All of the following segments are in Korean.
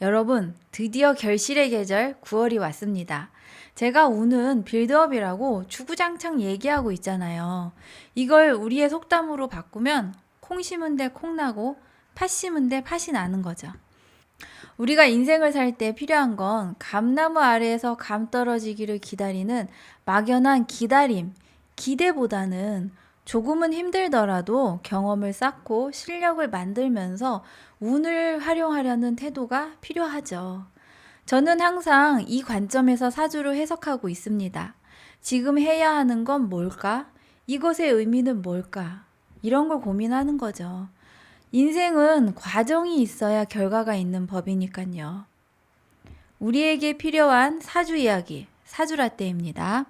여러분, 드디어 결실의 계절 9월이 왔습니다. 제가 우는 빌드업이라고 주구장창 얘기하고 있잖아요. 이걸 우리의 속담으로 바꾸면 콩 심은 데 콩 나고 팥 심은 데 팥이 나는 거죠. 우리가 인생을 살 때 필요한 건 감나무 아래에서 감 떨어지기를 기다리는 막연한 기다림, 기대보다는 조금은 힘들더라도 경험을 쌓고 실력을 만들면서 운을 활용하려는 태도가 필요하죠. 저는 항상 이 관점에서 사주를 해석하고 있습니다. 지금 해야 하는 건 뭘까? 이것의 의미는 뭘까? 이런 걸 고민하는 거죠. 인생은 과정이 있어야 결과가 있는 법이니까요. 우리에게 필요한 사주 이야기, 사주라떼입니다.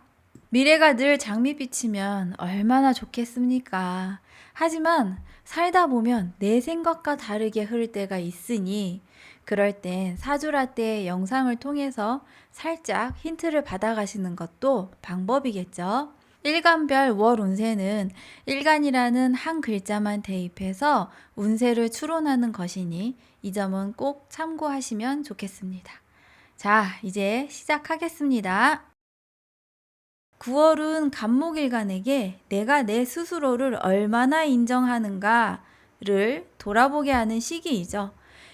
미래가 늘 장밋빛이면 얼마나 좋겠습니까? 하지만 살다 보면 내 생각과 다르게 흐를 때가 있으니 그럴 땐 사주라떼의 영상을 통해서 살짝 힌트를 받아가시는 것도 방법이겠죠. 일간별 월 운세는 일간이라는 한 글자만 대입해서 운세를 추론하는 것이니 이 점은 꼭 참고하시면 좋겠습니다. 자, 이제 시작하겠습니다. 9월은 간목일간에게 내가 내 스스로를 얼마나 인정하는가를 돌아보게 하는 시기이죠.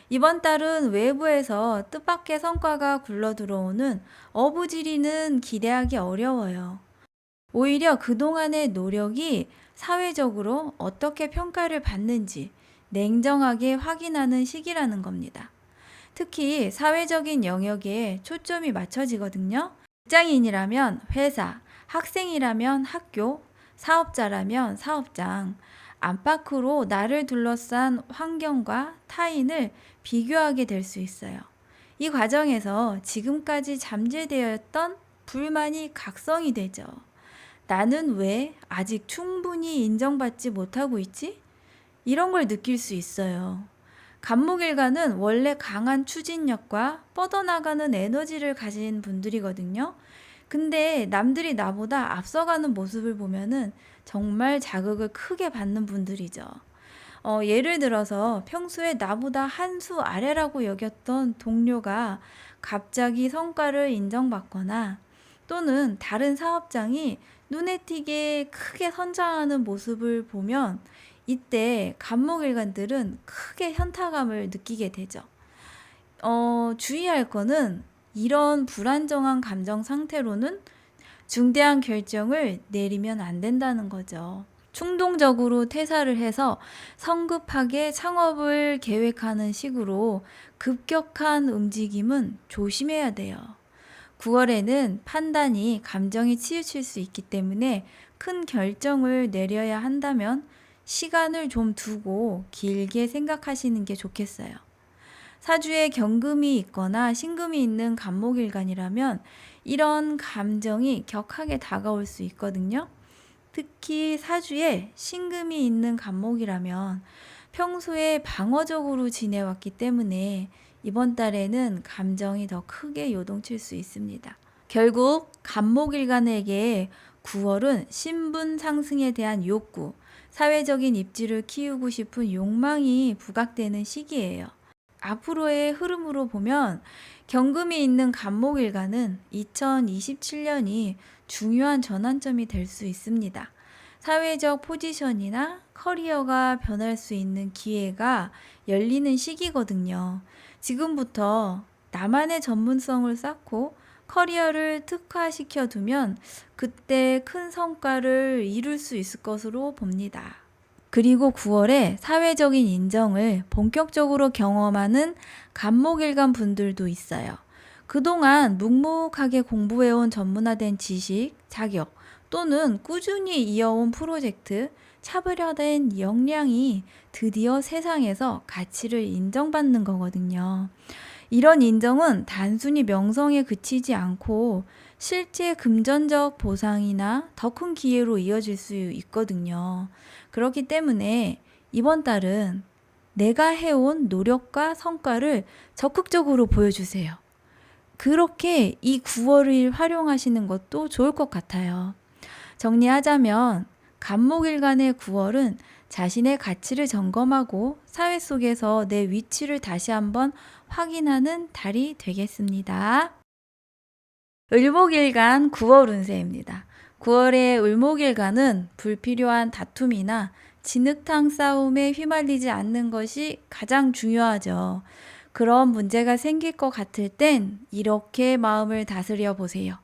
이번 달은 외부에서 뜻밖의 성과가 굴러 들어오는 어부지리는 기대하기 어려워요. 오히려 그동안의 노력이 사회적으로 어떻게 평가를 받는지 냉정하게 확인하는 시기라는 겁니다. 특히 사회적인 영역에 초점이 맞춰지거든요. 직장인이라면 회사, 학생이라면 학교, 사업자라면 사업장, 안팎으로 나를 둘러싼 환경과 타인을 비교하게 될 수 있어요. 이 과정에서 지금까지 잠재되었던 불만이 각성이 되죠. 나는 왜 아직 충분히 인정받지 못하고 있지? 이런 걸 느낄 수 있어요. 간목일간은 원래 강한 추진력과 뻗어나가는 에너지를 가진 분들이거든요. 근데 남들이 나보다 앞서가는 모습을 보면은 정말 자극을 크게 받는 분들이죠. 예를 들어서 평소에 나보다 한 수 아래라고 여겼던 동료가 갑자기 성과를 인정받거나 또는 다른 사업장이 눈에 띄게 크게 성장하는 모습을 보면 이때 간목일관들은 크게 현타감을 느끼게 되죠. 주의할 거는 이런 불안정한 감정 상태로는 중대한 결정을 내리면 안 된다는 거죠. 충동적으로 퇴사를 해서 성급하게 창업을 계획하는 식으로 급격한 움직임은 조심해야 돼요. 9월에는 판단이 감정에 치우칠 수 있기 때문에 큰 결정을 내려야 한다면 시간을 좀 두고 길게 생각하시는 게 좋겠어요. 사주에 경금이 있거나 신금이 있는 간목일간이라면 이런 감정이 격하게 다가올 수 있거든요. 특히 사주에 신금이 있는 간목이라면 평소에 방어적으로 지내왔기 때문에 이번 달에는 감정이 더 크게 요동칠 수 있습니다. 결국 간목일간에게 9월은 신분 상승에 대한 욕구, 사회적인 입지를 키우고 싶은 욕망이 부각되는 시기예요. 앞으로의 흐름으로 보면 경금이 있는 간목일간은 2027년이 중요한 전환점이 될 수 있습니다. 사회적 포지션이나 커리어가 변할 수 있는 기회가 열리는 시기거든요. 지금부터 나만의 전문성을 쌓고 커리어를 특화시켜 두면 그때 큰 성과를 이룰 수 있을 것으로 봅니다. 그리고 9월에 사회적인 인정을 본격적으로 경험하는 간목일간 분들도 있어요. 그동안 묵묵하게 공부해온 전문화된 지식, 자격 또는 꾸준히 이어온 프로젝트, 차별화된 역량이 드디어 세상에서 가치를 인정받는 거거든요. 이런 인정은 단순히 명성에 그치지 않고 실제 금전적 보상이나 더 큰 기회로 이어질 수 있거든요. 그렇기 때문에 이번 달은 내가 해온 노력과 성과를 적극적으로 보여주세요. 그렇게 이 9월을 활용하시는 것도 좋을 것 같아요. 정리하자면 간목일간의 9월은 자신의 가치를 점검하고 사회 속에서 내 위치를 다시 한번 확인하는 달이 되겠습니다. 을목일간 9월 운세입니다. 9월의 을목일간은 불필요한 다툼이나 진흙탕 싸움에 휘말리지 않는 것이 가장 중요하죠. 그런 문제가 생길 것 같을 땐 이렇게 마음을 다스려 보세요.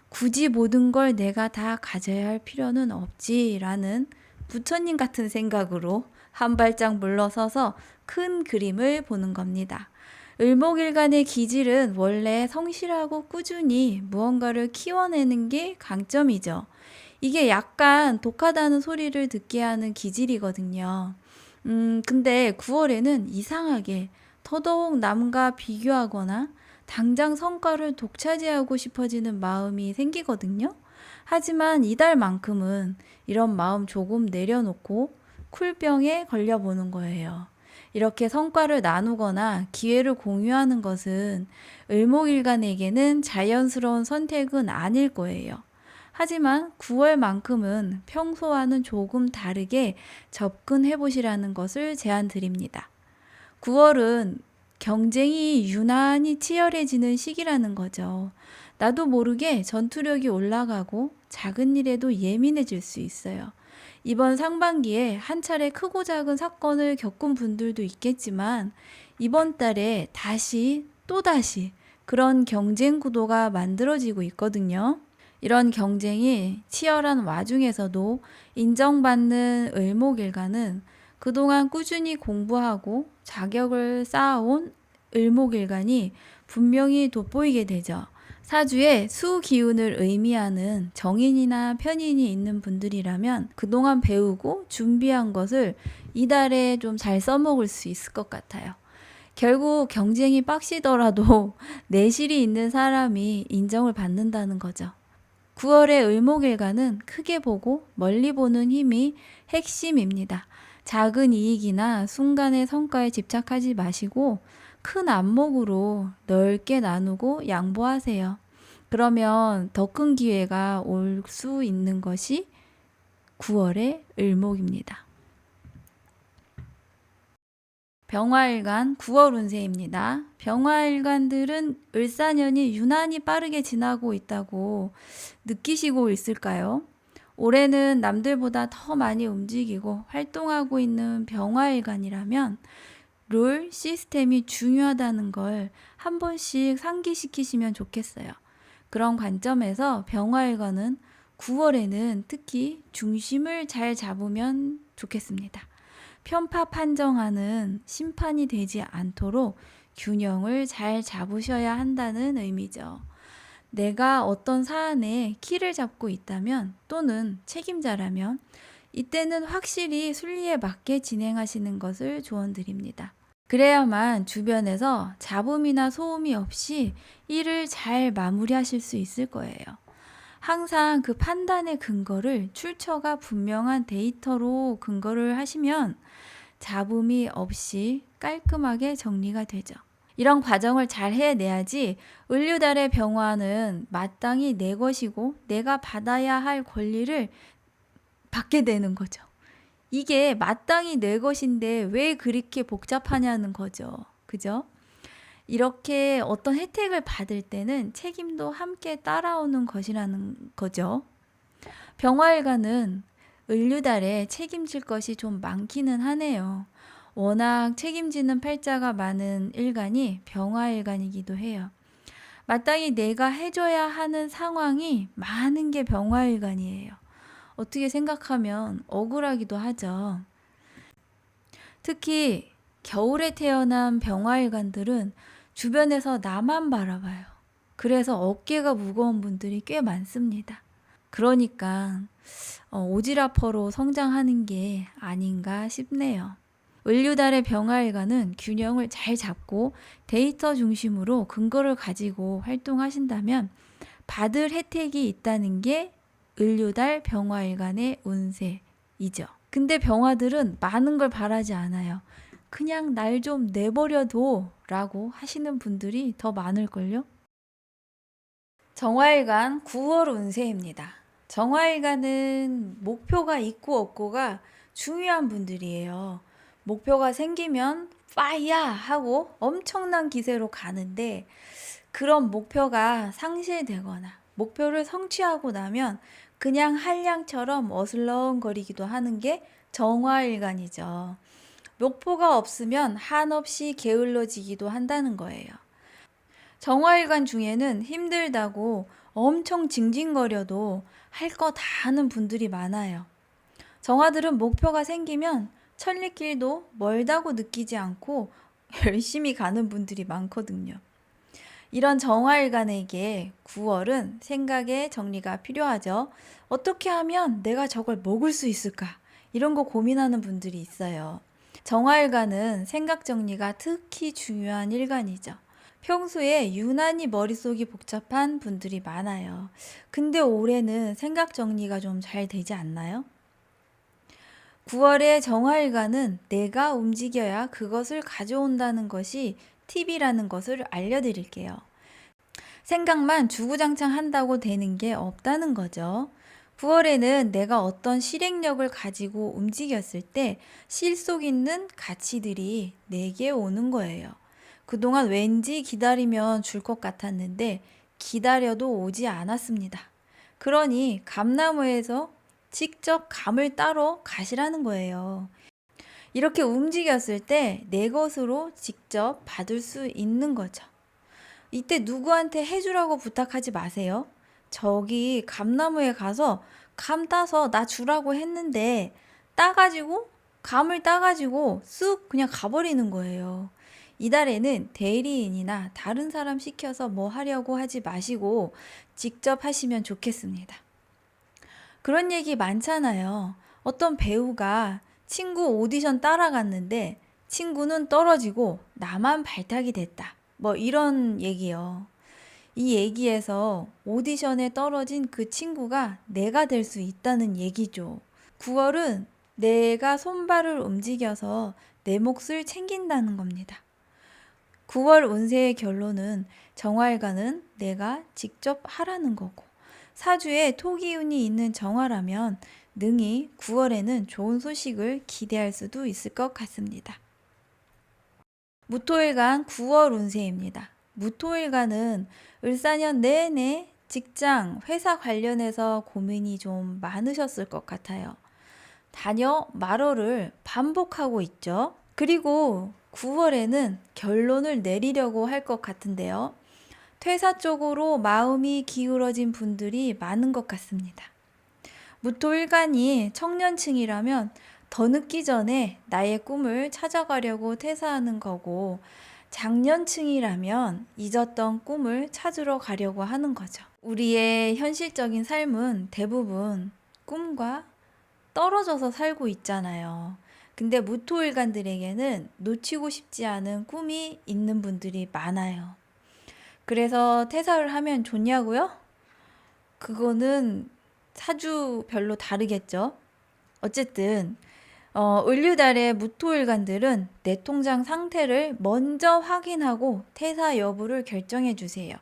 굳이 모든 걸 내가 다 가져야 할 필요는 없지라는 부처님 같은 생각으로 한 발짝 물러서서 큰 그림을 보는 겁니다. 을목일간의 기질은 원래 성실하고 꾸준히 무언가를 키워내는 게 강점이죠. 이게 약간 독하다는 소리를 듣게 하는 기질이거든요. 근데 9월에는 이상하게 더더욱 남과 비교하거나 당장 성과를 독차지하고 싶어지는 마음이 생기거든요. 하지만 이달만큼은 이런 마음 조금 내려놓고 쿨병에 걸려보는 거예요. 이렇게 성과를 나누거나 기회를 공유하는 것은 을목일간에게는 자연스러운 선택은 아닐 거예요. 하지만 9월만큼은 평소와는 조금 다르게 접근해 보시라는 것을 제안드립니다. 9월은 경쟁이 유난히 치열해지는 시기라는 거죠. 나도 모르게 전투력이 올라가고 작은 일에도 예민해질 수 있어요. 이번 상반기에 한 차례 크고 작은 사건을 겪은 분들도 있겠지만 이번 달에 또다시 그런 경쟁 구도가 만들어지고 있거든요. 이런 경쟁이 치열한 와중에서도 인정받는 을목일간은 그동안 꾸준히 공부하고 자격을 쌓아온 을목일간이 분명히 돋보이게 되죠. 사주에 수 기운을 의미하는 정인이나 편인이 있는 분들이라면 그동안 배우고 준비한 것을 이달에 좀 잘 써먹을 수 있을 것 같아요. 결국 경쟁이 빡시더라도 내실이 있는 사람이 인정을 받는다는 거죠. 9월의 을목일간은 크게 보고 멀리 보는 힘이 핵심입니다. 작은 이익이나 순간의 성과에 집착하지 마시고 큰 안목으로 넓게 나누고 양보하세요. 그러면 더 큰 기회가 올 수 있는 것이 9월의 을목입니다. 병화일간 9월 운세입니다. 병화일간들은 을사년이 유난히 빠르게 지나고 있다고 느끼시고 있을까요? 올해는 남들보다 더 많이 움직이고 활동하고 있는 병화일간이라면 룰, 시스템이 중요하다는 걸 한 번씩 상기시키시면 좋겠어요. 그런 관점에서 병화일간은 9월에는 특히 중심을 잘 잡으면 좋겠습니다. 편파 판정하는 심판이 되지 않도록 균형을 잘 잡으셔야 한다는 의미죠. 내가 어떤 사안에 키를 잡고 있다면 또는 책임자라면 이때는 확실히 순리에 맞게 진행하시는 것을 조언드립니다. 그래야만 주변에서 잡음이나 소음이 없이 일을 잘 마무리하실 수 있을 거예요. 항상 그 판단의 근거를 출처가 분명한 데이터로 근거를 하시면 잡음이 없이 깔끔하게 정리가 되죠. 이런 과정을 잘 해내야지 을류달의 병화는 마땅히 내 것이고 내가 받아야 할 권리를 받게 되는 거죠. 이게 마땅히 내 것인데 왜 그렇게 복잡하냐는 거죠. 그죠? 이렇게 어떤 혜택을 받을 때는 책임도 함께 따라오는 것이라는 거죠. 병화일간은 을류달에 책임질 것이 좀 많기는 하네요. 워낙 책임지는 팔자가 많은 일간이 병화일간이기도 해요. 마땅히 내가 해줘야 하는 상황이 많은 게 병화일간이에요. 어떻게 생각하면 억울하기도 하죠. 특히 겨울에 태어난 병화일간들은 주변에서 나만 바라봐요. 그래서 어깨가 무거운 분들이 꽤 많습니다. 그러니까 오지라퍼로 성장하는 게 아닌가 싶네요. 을류달의 병화일간은 균형을 잘 잡고 데이터 중심으로 근거를 가지고 활동하신다면 받을 혜택이 있다는 게 을류달 병화일간의 운세이죠. 근데 병화들은 많은 걸 바라지 않아요. 그냥 날 좀 내버려둬 라고 하시는 분들이 더 많을걸요? 정화일간 9월 운세입니다. 정화일간은 목표가 있고 없고가 중요한 분들이에요. 목표가 생기면 빠이야 하고 엄청난 기세로 가는데 그런 목표가 상실되거나 목표를 성취하고 나면 그냥 한량처럼 어슬렁거리기도 하는 게 정화일관이죠. 목표가 없으면 한없이 게을러지기도 한다는 거예요. 정화일관 중에는 힘들다고 엄청 징징거려도 할 거 다 하는 분들이 많아요. 정화들은 목표가 생기면 천리길도 멀다고 느끼지 않고 열심히 가는 분들이 많거든요. 이런 정화일관에게 9월은 생각의 정리가 필요하죠. 어떻게 하면 내가 저걸 먹을 수 있을까? 이런 거 고민하는 분들이 있어요. 정화일관은 생각 정리가 특히 중요한 일관이죠. 평소에 유난히 머릿속이 복잡한 분들이 많아요. 근데 올해는 생각 정리가 좀 잘 되지 않나요? 9월의 정화일관은 내가 움직여야 그것을 가져온다는 것이 팁이라는 것을 알려드릴게요. 생각만 주구장창 한다고 되는 게 없다는 거죠. 9월에는 내가 어떤 실행력을 가지고 움직였을 때 실속 있는 가치들이 내게 오는 거예요. 그동안 왠지 기다리면 줄 것 같았는데 기다려도 오지 않았습니다. 그러니 감나무에서 직접 감을 따러 가시라는 거예요. 이렇게 움직였을 때 내 것으로 직접 받을 수 있는 거죠. 이때 누구한테 해주라고 부탁하지 마세요. 저기 감나무에 가서 감 따서 나 주라고 했는데 감을 따가지고 쑥 그냥 가버리는 거예요. 이달에는 대리인이나 다른 사람 시켜서 뭐 하려고 하지 마시고 직접 하시면 좋겠습니다. 그런 얘기 많잖아요. 어떤 배우가 친구 오디션 따라갔는데 친구는 떨어지고 나만 발탁이 됐다. 뭐 이런 얘기요. 이 얘기에서 오디션에 떨어진 그 친구가 내가 될 수 있다는 얘기죠. 9월은 내가 손발을 움직여서 내 몫을 챙긴다는 겁니다. 9월 운세의 결론은 정화일관은 내가 직접 하라는 거고 사주에 토기운이 있는 정화라면 능히 9월에는 좋은 소식을 기대할 수도 있을 것 같습니다. 무토일간 9월 운세입니다. 무토일간은 을사년 내내 직장, 회사 관련해서 고민이 좀 많으셨을 것 같아요. 단여 말어를 반복하고 있죠. 그리고 9월에는 결론을 내리려고 할 것 같은데요. 퇴사 쪽으로 마음이 기울어진 분들이 많은 것 같습니다. 무토일간이 청년층이라면 더 늦기 전에 나의 꿈을 찾아가려고 퇴사하는 거고 장년층이라면 잊었던 꿈을 찾으러 가려고 하는 거죠. 우리의 현실적인 삶은 대부분 꿈과 떨어져서 살고 있잖아요. 근데 무토일간들에게는 놓치고 싶지 않은 꿈이 있는 분들이 많아요. 그래서 퇴사를 하면 좋냐고요? 그거는 사주별로 다르겠죠. 어쨌든 을류달의 무토일간들은 내 통장 상태를 먼저 확인하고 퇴사 여부를 결정해 주세요.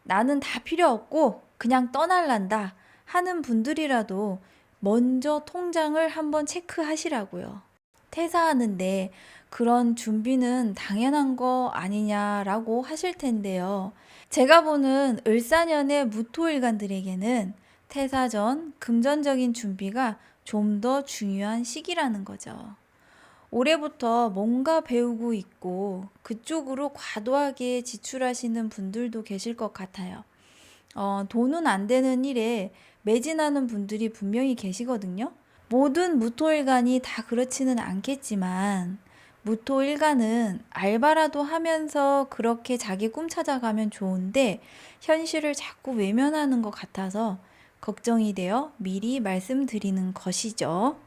나는 다 필요 없고 그냥 떠날란다 하는 분들이라도 먼저 통장을 한번 체크하시라고요. 퇴사하는데 그런 준비는 당연한 거 아니냐라고 하실 텐데요. 제가 보는 을사년의 무토일간들에게는 퇴사 전 금전적인 준비가 좀 더 중요한 시기라는 거죠. 올해부터 뭔가 배우고 있고 그쪽으로 과도하게 지출하시는 분들도 계실 것 같아요. 돈은 안 되는 일에 매진하는 분들이 분명히 계시거든요. 모든 무토일간이 다 그렇지는 않겠지만 무토일간은 알바라도 하면서 그렇게 자기 꿈 찾아가면 좋은데 현실을 자꾸 외면하는 것 같아서 걱정이 되어 미리 말씀드리는 것이죠.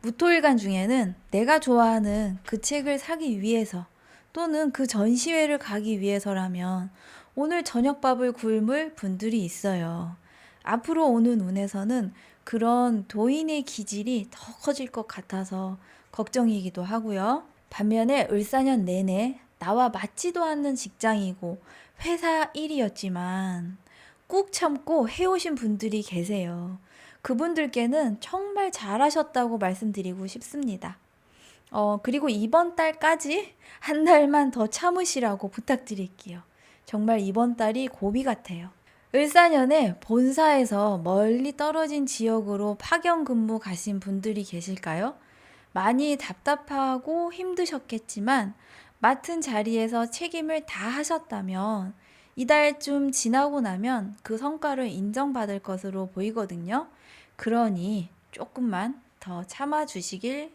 무토일간 중에는 내가 좋아하는 그 책을 사기 위해서 또는 그 전시회를 가기 위해서라면 오늘 저녁밥을 굶을 분들이 있어요. 앞으로 오는 운에서는 그런 도인의 기질이 더 커질 것 같아서 걱정이기도 하고요. 반면에 을사년 내내 나와 맞지도 않는 직장이고 회사 일이었지만 꾹 참고 해오신 분들이 계세요. 그분들께는 정말 잘하셨다고 말씀드리고 싶습니다. 그리고 이번 달까지 한 달만 더 참으시라고 부탁드릴게요. 정말 이번 달이 고비 같아요. 을사년에 본사에서 멀리 떨어진 지역으로 파견 근무 가신 분들이 계실까요? 많이 답답하고 힘드셨겠지만 맡은 자리에서 책임을 다 하셨다면 이달쯤 지나고 나면 그 성과를 인정받을 것으로 보이거든요. 그러니 조금만 더 참아주시길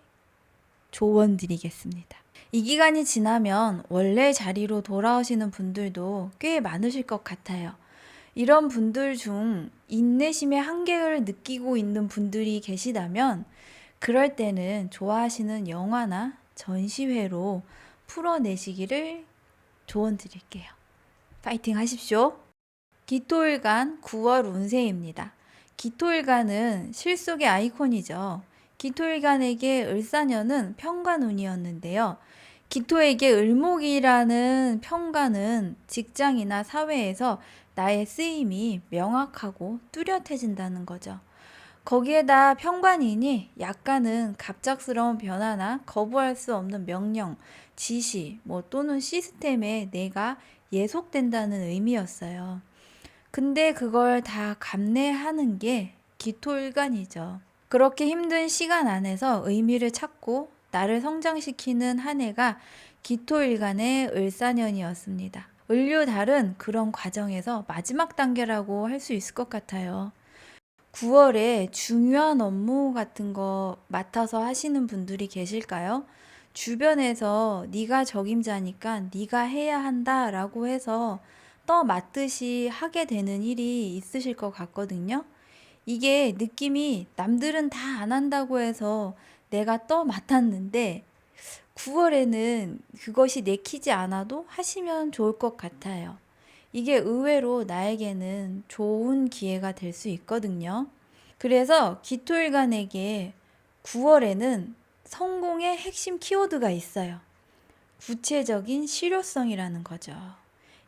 조언드리겠습니다. 이 기간이 지나면 원래 자리로 돌아오시는 분들도 꽤 많으실 것 같아요. 이런 분들 중 인내심의 한계를 느끼고 있는 분들이 계시다면 그럴 때는 좋아하시는 영화나 전시회로 풀어내시기를 조언드릴게요. 파이팅 하십시오. 기토일간 9월 운세입니다. 기토일간은 실속의 아이콘이죠. 기토일간에게 을사년은 평관운이었는데요. 기토에게 을목이라는 평관은 직장이나 사회에서 나의 쓰임이 명확하고 뚜렷해진다는 거죠. 거기에다 평관이니 약간은 갑작스러운 변화나 거부할 수 없는 명령, 지시, 또는 시스템에 내가 예속된다는 의미였어요. 근데 그걸 다 감내하는 게 기토일간이죠. 그렇게 힘든 시간 안에서 의미를 찾고 나를 성장시키는 한 해가 기토일간의 을사년이었습니다. 을료달은 그런 과정에서 마지막 단계라고 할 수 있을 것 같아요. 9월에 중요한 업무 같은 거 맡아서 하시는 분들이 계실까요? 주변에서 네가 적임자니까 네가 해야 한다라고 해서 맡듯이 하게 되는 일이 있으실 것 같거든요. 이게 느낌이 남들은 다 안 한다고 해서 내가 맡았는데 9월에는 그것이 내키지 않아도 하시면 좋을 것 같아요. 이게 의외로 나에게는 좋은 기회가 될 수 있거든요. 그래서 기토일간에게 9월에는 성공의 핵심 키워드가 있어요. 구체적인 실효성이라는 거죠.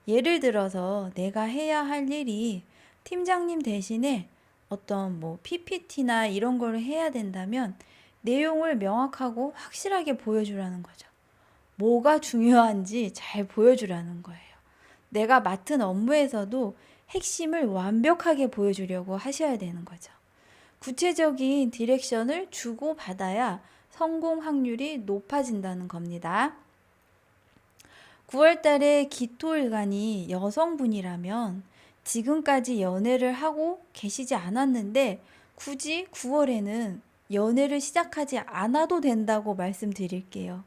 예를 들어서 내가 해야 할 일이 팀장님 대신에 어떤 PPT나 이런 걸 해야 된다면 내용을 명확하고 확실하게 보여주라는 거죠. 뭐가 중요한지 잘 보여주라는 거예요. 내가 맡은 업무에서도 핵심을 완벽하게 보여주려고 하셔야 되는 거죠. 구체적인 디렉션을 주고받아야 성공 확률이 높아진다는 겁니다. 9월 달에 기토일간이 여성분이라면 지금까지 연애를 하고 계시지 않았는데 굳이 9월에는 연애를 시작하지 않아도 된다고 말씀드릴게요.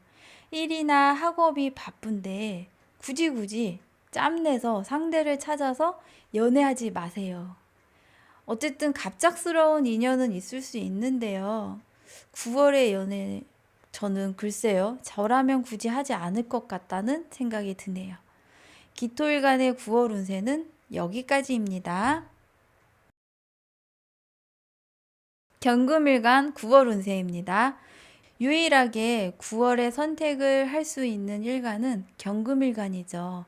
일이나 학업이 바쁜데 굳이 짬내서 상대를 찾아서 연애하지 마세요. 어쨌든 갑작스러운 인연은 있을 수 있는데요. 9월의 연애, 저는 글쎄요, 저라면 굳이 하지 않을 것 같다는 생각이 드네요. 기토일간의 9월 운세는 여기까지입니다. 경금일간 9월 운세입니다. 유일하게 9월에 선택을 할 수 있는 일간은 경금일간이죠.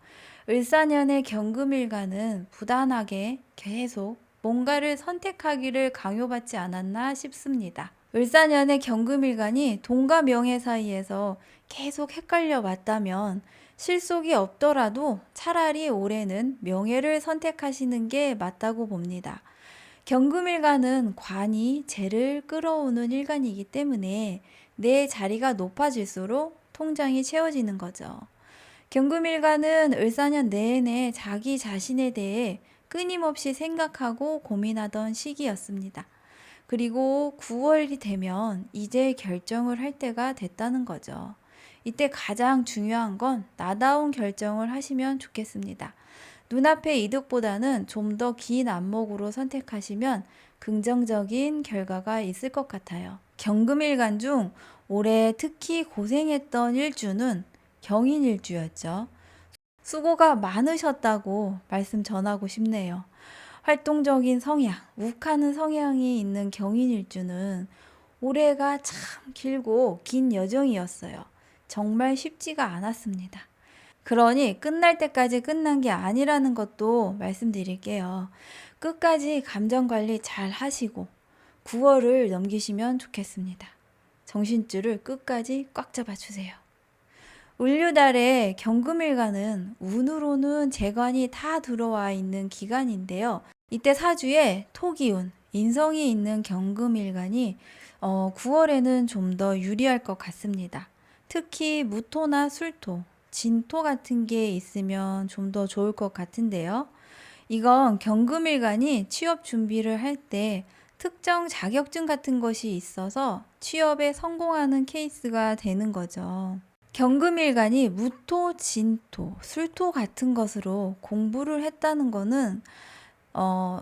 을사년의 경금일간은 부단하게 계속 뭔가를 선택하기를 강요받지 않았나 싶습니다. 을사년의 경금일간이 돈과 명예 사이에서 계속 헷갈려 왔다면 실속이 없더라도 차라리 올해는 명예를 선택하시는 게 맞다고 봅니다. 경금일간은 관이 재를 끌어오는 일간이기 때문에 내 자리가 높아질수록 통장이 채워지는 거죠. 경금일간은 을사년 내내 자기 자신에 대해 끊임없이 생각하고 고민하던 시기였습니다. 그리고 9월이 되면 이제 결정을 할 때가 됐다는 거죠. 이때 가장 중요한 건 나다운 결정을 하시면 좋겠습니다. 눈앞의 이득보다는 좀 더 긴 안목으로 선택하시면 긍정적인 결과가 있을 것 같아요. 경금일간 중 올해 특히 고생했던 일주는 경인일주였죠. 수고가 많으셨다고 말씀 전하고 싶네요. 활동적인 성향, 욱하는 성향이 있는 경인일주는 올해가 참 길고 긴 여정이었어요. 정말 쉽지가 않았습니다. 그러니 끝날 때까지 끝난 게 아니라는 것도 말씀드릴게요. 끝까지 감정 관리 잘 하시고 9월을 넘기시면 좋겠습니다. 정신줄을 끝까지 꽉 잡아주세요. 을류달의 경금일간은 운으로는 재관이 다 들어와 있는 기간인데요. 이때 사주에 토기운, 인성이 있는 경금일간이 9월에는 좀 더 유리할 것 같습니다. 특히 무토나 술토, 진토 같은 게 있으면 좀 더 좋을 것 같은데요. 이건 경금일간이 취업 준비를 할 때 특정 자격증 같은 것이 있어서 취업에 성공하는 케이스가 되는 거죠. 경금일간이 무토, 진토, 술토 같은 것으로 공부를 했다는 거는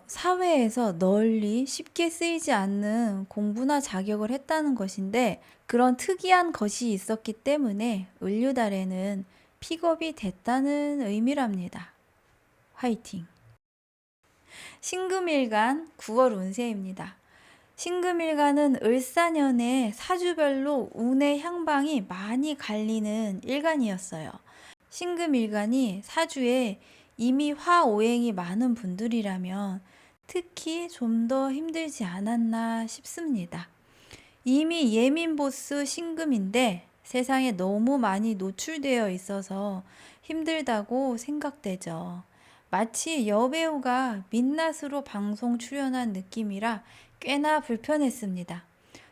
사회에서 널리 쉽게 쓰이지 않는 공부나 자격을 했다는 것인데, 그런 특이한 것이 있었기 때문에 을류달에는 픽업이 됐다는 의미랍니다. 화이팅! 신금일간 9월 운세입니다. 신금일간은 을사년에 사주별로 운의 향방이 많이 갈리는 일간이었어요. 신금일간이 사주에 이미 화오행이 많은 분들이라면 특히 좀 더 힘들지 않았나 싶습니다. 이미 예민보스 신금인데 세상에 너무 많이 노출되어 있어서 힘들다고 생각되죠. 마치 여배우가 민낯으로 방송 출연한 느낌이라 꽤나 불편했습니다.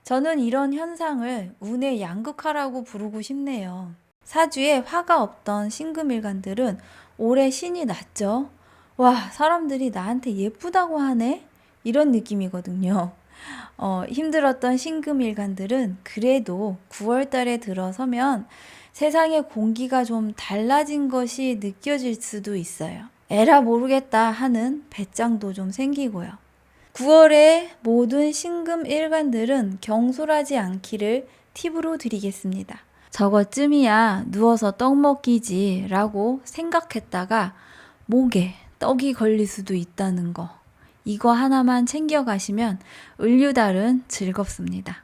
저는 이런 현상을 운의 양극화라고 부르고 싶네요. 사주에 화가 없던 신금일간들은 올해 신이 났죠. 와, 사람들이 나한테 예쁘다고 하네? 이런 느낌이거든요. 힘들었던 신금일간들은 그래도 9월 달에 들어서면 세상의 공기가 좀 달라진 것이 느껴질 수도 있어요. 에라 모르겠다 하는 배짱도 좀 생기고요. 9월에 모든 신금일간들은 경솔하지 않기를 팁으로 드리겠습니다. 저것쯤이야 누워서 떡 먹기지 라고 생각했다가 목에 떡이 걸릴 수도 있다는 거. 이거 하나만 챙겨가시면 을류달은 즐겁습니다.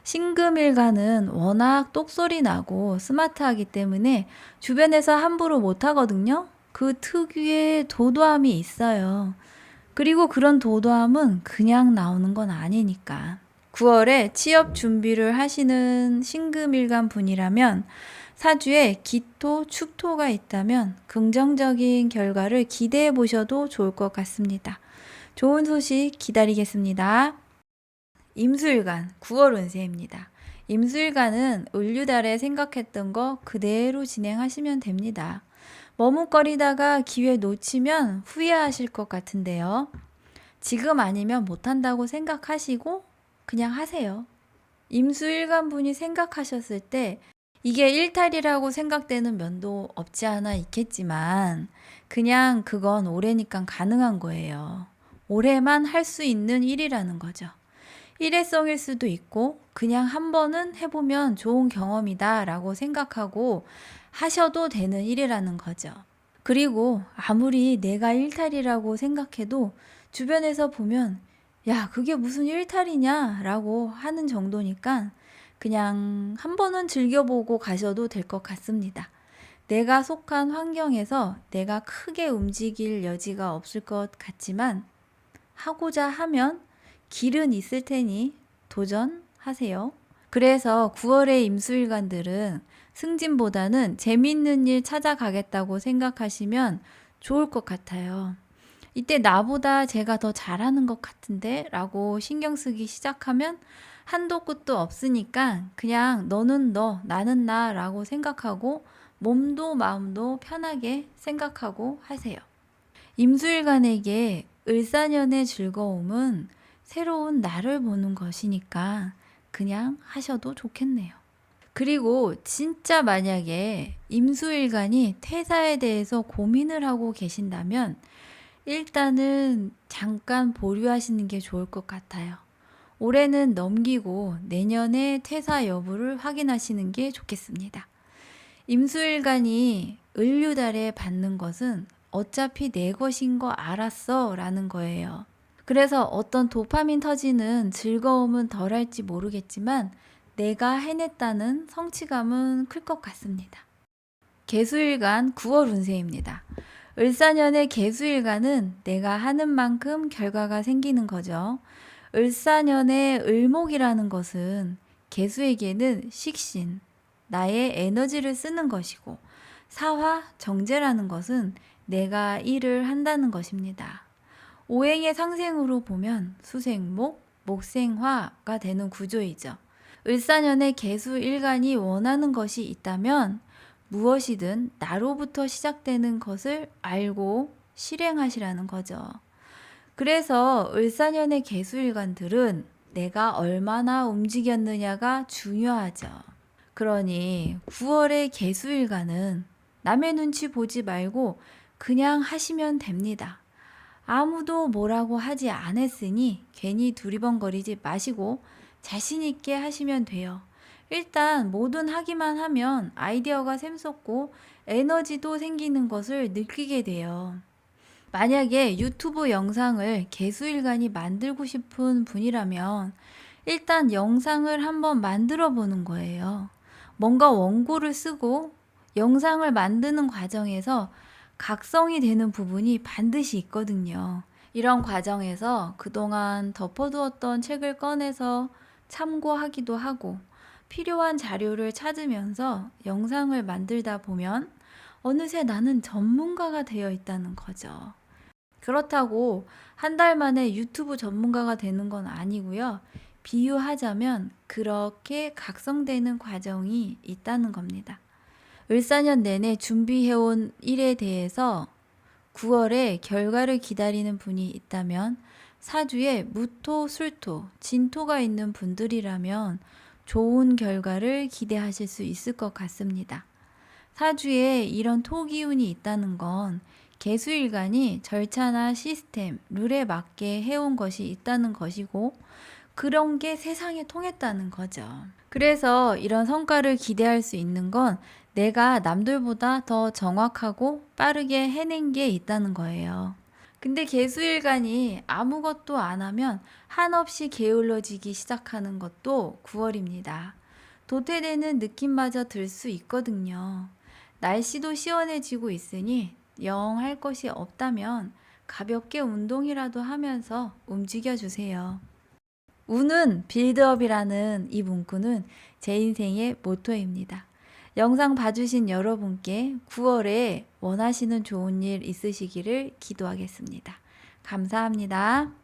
신금일간은 워낙 똑소리 나고 스마트하기 때문에 주변에서 함부로 못하거든요. 그 특유의 도도함이 있어요. 그리고 그런 도도함은 그냥 나오는 건 아니니까. 9월에 취업 준비를 하시는 신금일간 분이라면 사주에 기토, 축토가 있다면 긍정적인 결과를 기대해 보셔도 좋을 것 같습니다. 좋은 소식 기다리겠습니다. 임수일간 9월 운세입니다. 임수일간은 을류달에 생각했던 거 그대로 진행하시면 됩니다. 머뭇거리다가 기회 놓치면 후회하실 것 같은데요. 지금 아니면 못한다고 생각하시고 그냥 하세요. 임수일간 분이 생각하셨을 때 이게 일탈이라고 생각되는 면도 없지 않아 있겠지만 그냥 그건 올해니까 가능한 거예요. 올해만 할 수 있는 일이라는 거죠. 일회성일 수도 있고 그냥 한 번은 해보면 좋은 경험이다 라고 생각하고 하셔도 되는 일이라는 거죠. 그리고 아무리 내가 일탈이라고 생각해도 주변에서 보면 야, 그게 무슨 일탈이냐 라고 하는 정도니까 그냥 한 번은 즐겨보고 가셔도 될 것 같습니다. 내가 속한 환경에서 내가 크게 움직일 여지가 없을 것 같지만 하고자 하면 길은 있을 테니 도전하세요. 그래서 9월의 임수일간들은 승진보다는 재밌는 일 찾아가겠다고 생각하시면 좋을 것 같아요. 이때 나보다 제가 더 잘하는 것 같은데 라고 신경 쓰기 시작하면 한도 끝도 없으니까 그냥 너는 너, 나는 나 라고 생각하고 몸도 마음도 편하게 생각하고 하세요. 임수일간에게 을사년의 즐거움은 새로운 나를 보는 것이니까 그냥 하셔도 좋겠네요. 그리고 진짜 만약에 임수일간이 퇴사에 대해서 고민을 하고 계신다면 일단은 잠깐 보류하시는 게 좋을 것 같아요. 올해는 넘기고 내년에 퇴사 여부를 확인하시는 게 좋겠습니다. 임수일간이 을류달에 받는 것은 어차피 내 것인 거 알았어 라는 거예요. 그래서 어떤 도파민 터지는 즐거움은 덜할지 모르겠지만 내가 해냈다는 성취감은 클 것 같습니다. 개수일간 9월 운세입니다. 을사년의 개수일간은 내가 하는 만큼 결과가 생기는 거죠. 을사년의 을목이라는 것은 개수에게는 식신, 나의 에너지를 쓰는 것이고 사화, 정제라는 것은 내가 일을 한다는 것입니다. 오행의 상생으로 보면 수생목, 목생화가 되는 구조이죠. 을사년의 개수일간이 원하는 것이 있다면 무엇이든 나로부터 시작되는 것을 알고 실행하시라는 거죠. 그래서 을사년의 개수일간들은 내가 얼마나 움직였느냐가 중요하죠. 그러니 9월의 개수일간은 남의 눈치 보지 말고 그냥 하시면 됩니다. 아무도 뭐라고 하지 않았으니 괜히 두리번거리지 마시고 자신 있게 하시면 돼요. 일단 뭐든 하기만 하면 아이디어가 샘솟고 에너지도 생기는 것을 느끼게 돼요. 만약에 유튜브 영상을 개수일간이 만들고 싶은 분이라면 일단 영상을 한번 만들어 보는 거예요. 뭔가 원고를 쓰고 영상을 만드는 과정에서 각성이 되는 부분이 반드시 있거든요. 이런 과정에서 그동안 덮어두었던 책을 꺼내서 참고하기도 하고 필요한 자료를 찾으면서 영상을 만들다 보면 어느새 나는 전문가가 되어 있다는 거죠. 그렇다고 한 달 만에 유튜브 전문가가 되는 건 아니고요. 비유하자면 그렇게 각성되는 과정이 있다는 겁니다. 을사년 내내 준비해온 일에 대해서 9월에 결과를 기다리는 분이 있다면 사주에 무토, 술토, 진토가 있는 분들이라면 좋은 결과를 기대하실 수 있을 것 같습니다. 사주에 이런 토 기운이 있다는 건 개수일간이 절차나 시스템, 룰에 맞게 해온 것이 있다는 것이고 그런 게 세상에 통했다는 거죠. 그래서 이런 성과를 기대할 수 있는 건 내가 남들보다 더 정확하고 빠르게 해낸 게 있다는 거예요. 근데 개수일간이 아무것도 안 하면 한없이 게을러지기 시작하는 것도 9월입니다. 도태되는 느낌마저 들 수 있거든요. 날씨도 시원해지고 있으니 영 할 것이 없다면 가볍게 운동이라도 하면서 움직여 주세요. 운은 빌드업이라는 이 문구는 제 인생의 모토입니다. 영상 봐주신 여러분께 9월에 원하시는 좋은 일 있으시기를 기도하겠습니다. 감사합니다.